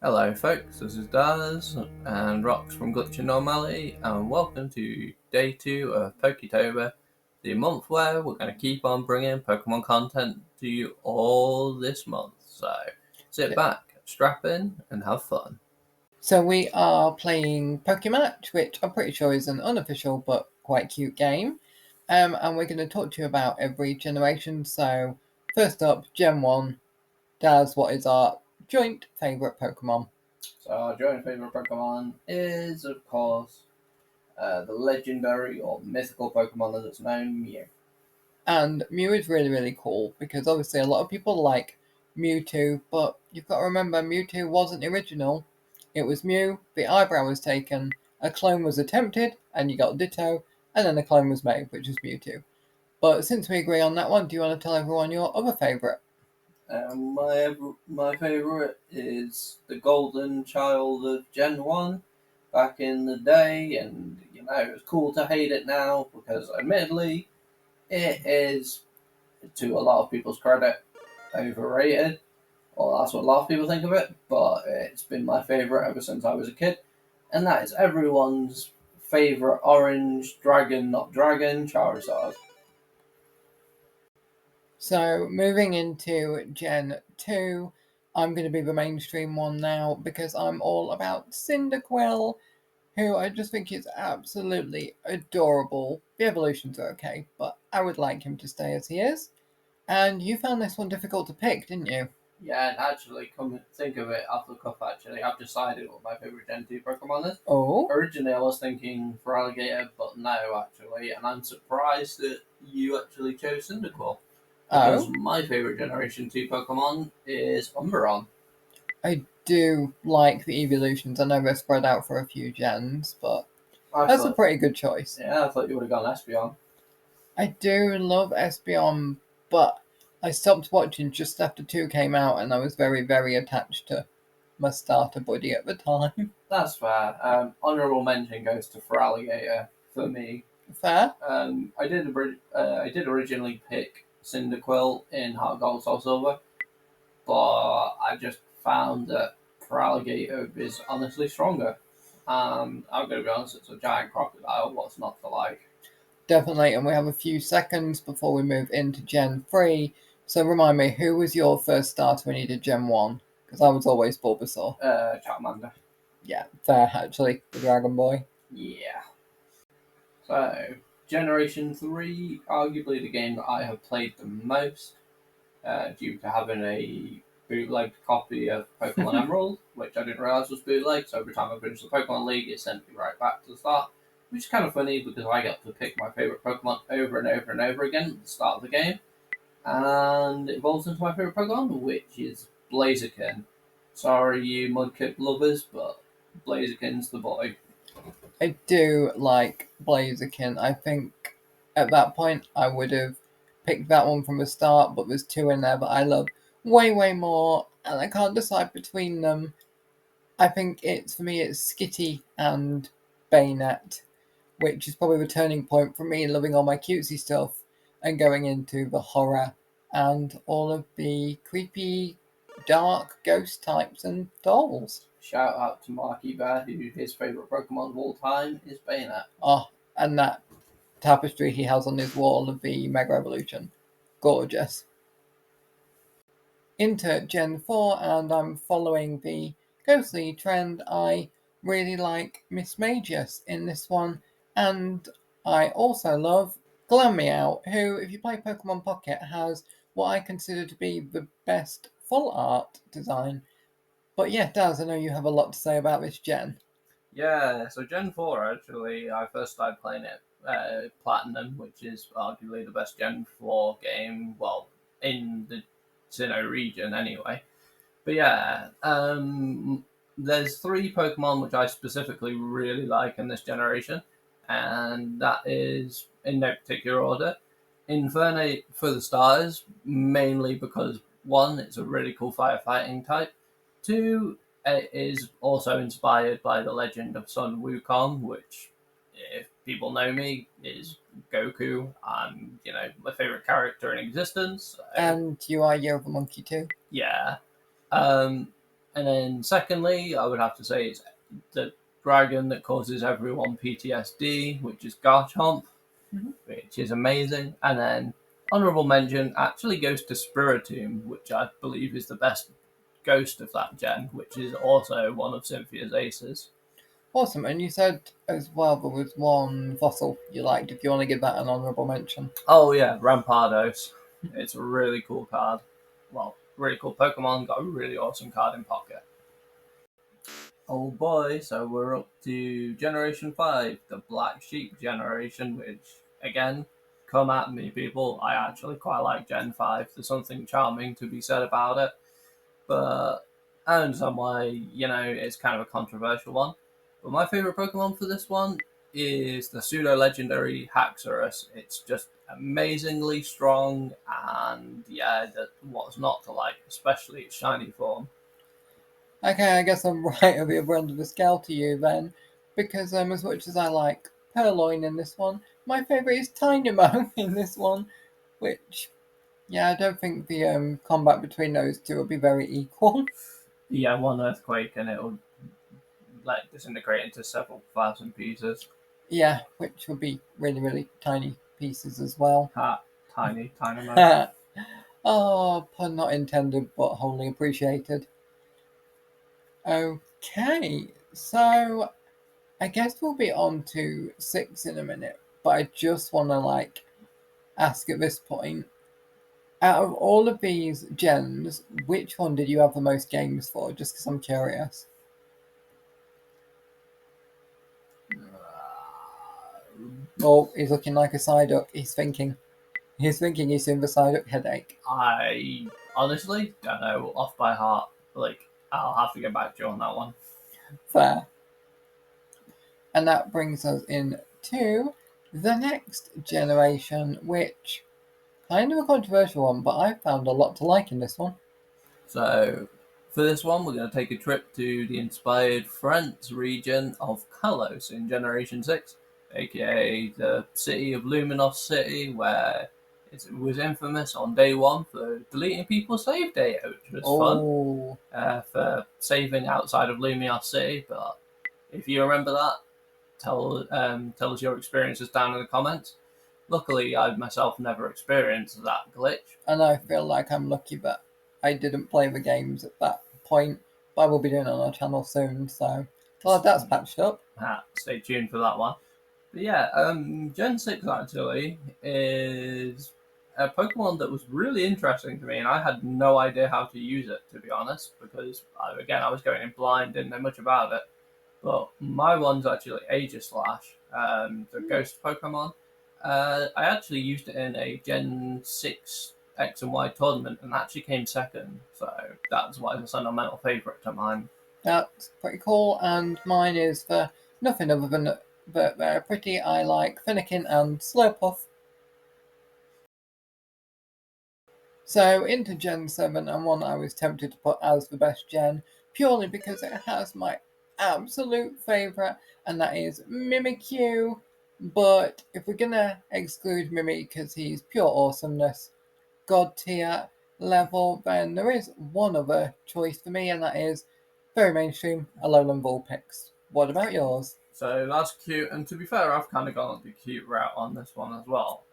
Hello folks, this is Daz and Rox from Normality, and welcome to day 2 of Poketober, the month where we're going to keep on bringing Pokemon content to you all this month. So sit back, strap in and have fun. So we are playing Pokematch, which I'm pretty sure is an unofficial but quite cute game. And we're going to talk to you about every generation. So first up, Gen 1, Daz, what is our joint favourite Pokemon? So our joint favourite Pokemon is, of course, the legendary or mythical Pokemon as it's known, Mew. And Mew is really, really cool because obviously a lot of people like Mewtwo, but you've got to remember Mewtwo wasn't the original. It was Mew, the eyebrow was taken, a clone was attempted, and you got Ditto, and then a clone was made, which is Mewtwo. But since we agree on that one, do you want to tell everyone your other favourite? My favourite is the golden child of Gen 1 back in the day, and it's cool to hate it now because admittedly it is, to a lot of people's credit, overrated. Well, that's what a lot of people think of it, but it's been my favourite ever since I was a kid, and that is everyone's favourite orange dragon, not dragon, Charizard. So moving into Gen 2, I'm going to be the mainstream one now because I'm all about Cyndaquil, who I just think is absolutely adorable. The evolutions are okay, but I would like him to stay as he is. And you found this one difficult to pick, didn't you? Yeah, and actually, come to think of it, off the cuff, actually, I've decided what my favourite Gen 2 Pokemon is. Oh, Originally, I was thinking for Alligator, but no, actually, and I'm surprised that you actually chose Cyndaquil, because oh, my favourite Generation 2 Pokemon is Umbreon. I do like the evolutions. I know they're spread out for a few gens, but I that's a thought, pretty good choice. yeah, I thought you would have gone Espeon. I do love Espeon, but I stopped watching just after 2 came out, and I was very, very attached to my starter buddy at the time. That's fair. Honourable mention goes to Feraligatr for me. Fair? I did originally pick Cyndaquil in Heart Gold Soul Silver, but I just found that Feraligatr is honestly stronger. I'm going to be honest, it's a giant crocodile. What's not to like? Definitely, and we have a few seconds before we move into Gen 3. So remind me, who was your first starter when you did Gen 1? Because I was always Bulbasaur. Charmander. Yeah, fair, actually, the Dragon Boy. Yeah. So, Generation 3, arguably the game that I have played the most, due to having a bootleg copy of Pokemon Emerald, which I didn't realise was bootleg, so every time I finished the Pokemon League, it sent me right back to the start, which is kind of funny because I get to pick my favourite Pokemon over and over and over again at the start of the game, and it evolves into my favourite Pokemon, which is Blaziken. Sorry, you Mudkip lovers, but Blaziken's the boy. I do like Blaziken. I think at that point I would have picked that one from the start, but there's 2 in there that I love way, way more, and I can't decide between them. I think for me, it's Skitty and Bayonet, which is probably the turning point for me loving all my cutesy stuff and going into the horror and all of the creepy, dark ghost types and dolls. Shout out to Marky Bear, who his favourite Pokemon of all time is Bayonet. Oh, and that tapestry he has on his wall of the Mega Evolution. Gorgeous. Into Gen 4, and I'm following the ghostly trend. I really like Miss Magius in this one, and I also love Glameow, who, if you play Pokemon Pocket, has what I consider to be the best full art design. But yeah, Daz, I know you have a lot to say about this gen. Yeah, so Gen 4, actually, I first started playing it Platinum, which is arguably the best Gen 4 game, well, in the Sinnoh region anyway. But yeah, there's 3 Pokemon which I specifically really like in this generation, and that is in no particular order. Infernape for the stars, mainly because one, it's a really cool firefighting type. Two, it is also inspired by the legend of Sun Wukong, which, if people know me, is Goku. My favorite character in existence. So, And you are Year of the Monkey too. yeah. Um, And then secondly, I would have to say it's the dragon that causes everyone PTSD, which is Garchomp, Mhm. which is amazing. And then honorable mention actually goes to Spiritomb, which I believe is the best ghost of that gen, which is also one of Cynthia's aces. Awesome. And you said as well there was one fossil you liked, if you want to give that an honourable mention. Oh yeah, Rampardos. It's a really cool card. Well, really cool Pokemon, got a really awesome card in pocket. Oh boy, so we're up to Generation 5, the Black Sheep generation, which, again, come at me, people. I actually quite like Gen 5. There's something charming to be said about it, but I understand why, it's kind of a controversial one. But my favourite Pokemon for this one is the pseudo legendary Haxorus. It's just amazingly strong, and yeah, what's not to like, especially its shiny form. Okay, I guess I'm right at the other end of the scale to you then, because as much as I like Purloin in this one, my favourite is Tynamo in this one, which, yeah, I don't think the combat between those two will be very equal. Yeah, one earthquake and it'll like disintegrate into several thousand pieces. Yeah, which would be really, really tiny pieces as well. Ha, tiny, tiny mo. Oh, pun not intended, but wholly appreciated. Okay, so I guess we'll be on to 6 in a minute, but I just want to ask at this point, out of all of these gens, which one did you have the most games for? Just because I'm curious. Oh, he's looking like a Psyduck. He's thinking. He's thinking he's in the Psyduck headache. I honestly don't know off by heart. Like, I'll have to get back to you on that one. Fair. And that brings us in to the next generation, which kind of a controversial one, but I found a lot to like in this one. So, for this one, we're going to take a trip to the inspired France region of Kalos in Generation 6, aka the city of Luminos City, where it was infamous on day one for deleting people's save data, which was fun. Oh, For saving outside of Luminos City. But if you remember that, tell us your experiences down in the comments. Luckily, I myself never experienced that glitch. and I feel like I'm lucky that I didn't play the games at that point, but I will be doing it on our channel soon, so glad that's patched up. Stay tuned for that one. But yeah, Gen 6 actually is a Pokemon that was really interesting to me, and I had no idea how to use it, to be honest, because, again, I was going in blind, didn't know much about it. But my one's actually Aegislash, the ghost Pokemon. I actually used it in a Gen 6 X and Y tournament and actually came second, so that's why it's a sentimental favourite to mine. That's pretty cool, and mine is for nothing other than that they're pretty. I like Finnegan and Slurpuff. So into Gen 7, and one I was tempted to put as the best gen, purely because it has my absolute favourite, and that is Mimikyu. But if we're gonna exclude Mimi because he's pure awesomeness, god tier level, then there is one other choice for me, and that is very mainstream, Alolan Vulpix. What about yours? So that's cute, and to be fair, I've kind of gone the cute route on this one as well.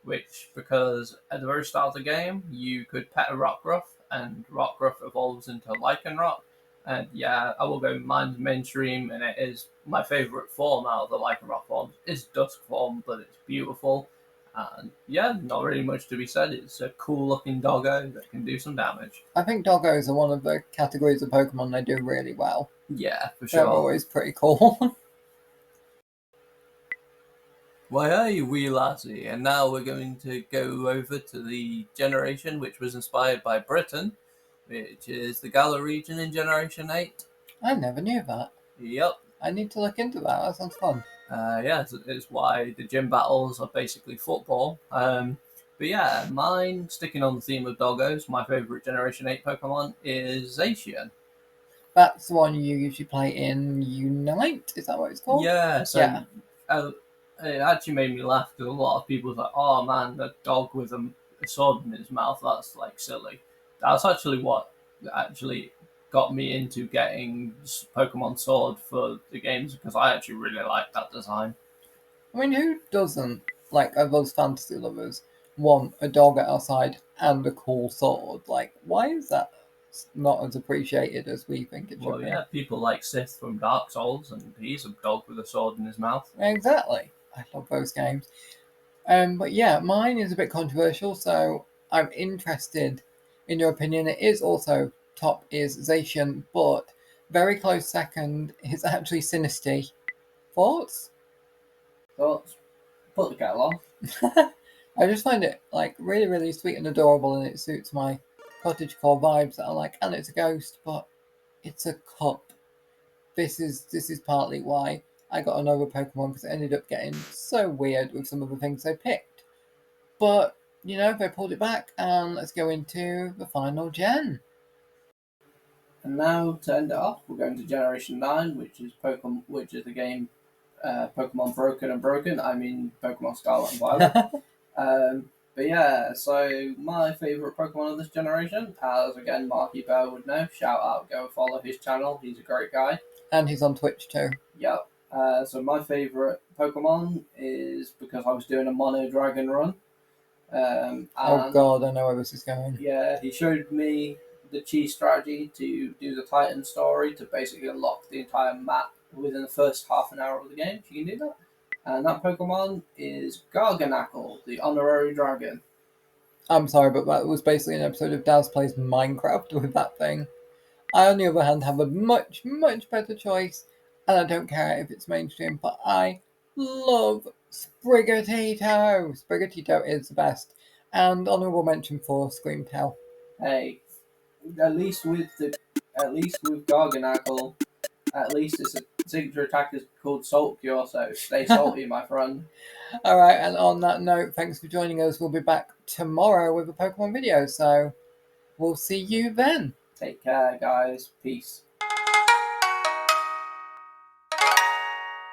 Which, because at the very start of the game, you could pet a Rockruff, and Rockruff evolves into Lycanroc. And yeah, I will go mine's mainstream, and it is my favourite form out of the Lycanroc forms. It's Dusk form, but it's beautiful. And yeah, not really much to be said. It's a cool looking doggo that can do some damage. I think doggos are one of the categories of Pokemon they do really well. Yeah, for They're sure. always pretty cool. Why are you, wee lassie? And now we're going to go over to the generation which was inspired by Britain, which is the Galar region in Generation 8. I never knew that. Yep. I need to look into that. That sounds fun. Yeah, it's why the gym battles are basically football. But yeah, mine, sticking on the theme of doggos, my favourite Generation 8 Pokemon is Zacian. That's the one you usually play in Unite? Is that what it's called? Yeah, so Yeah. It actually made me laugh because a lot of people were like, oh man, the dog with a sword in his mouth, that's like silly. That's actually what actually got me into getting Pokemon Sword for the games because I actually really like that design. I mean, who doesn't, like, of us fantasy lovers, want a dog at our side and a cool sword? Like, why is that not as appreciated as we think it should Well, be? yeah, people like Sith from Dark Souls, and he's a dog with a sword in his mouth. Exactly. I love those games. But yeah, mine is a bit controversial, so I'm interested in your opinion. It is also top is Zacian, but very close second is actually Sinisty. Thoughts? Thoughts? Put the kettle on. I just find it like really, really sweet and adorable, and it suits my cottagecore vibes that I like. And it's a ghost, but it's a cup. This is partly why I got another Pokemon because it ended up getting so weird with some of the things they picked. But you know, they pulled it back, and let's go into the final gen. And now to end it off, we're going to Generation 9, which is the game Pokemon Broken and Broken. I mean Pokemon Scarlet and Violet. But yeah, so my favourite Pokemon of this generation, as again Marky Bear would know, shout out, go follow his channel, he's a great guy. And he's on Twitch too. Yep. So my favourite Pokemon is because I was doing a Mono Dragon run. Oh god, I know where this is going. Yeah, he showed me the cheese strategy to do the Titan story to basically unlock the entire map within the first half an hour of the game. If you can do that. And that Pokemon is Garganackle, the honorary dragon. I'm sorry, but that was basically an episode of Daz Plays Minecraft with that thing. I, on the other hand, have a much, much better choice, and I don't care if it's mainstream, but I love Sprigatito! Sprigatito is the best. And honourable mention for Screamtail. Hey, at least with Garganackle, at least its signature attack is called Salt Cure, so stay salty, my friend. Alright, and on that note, thanks for joining us. We'll be back tomorrow with a Pokemon video, so we'll see you then. Take care, guys. Peace.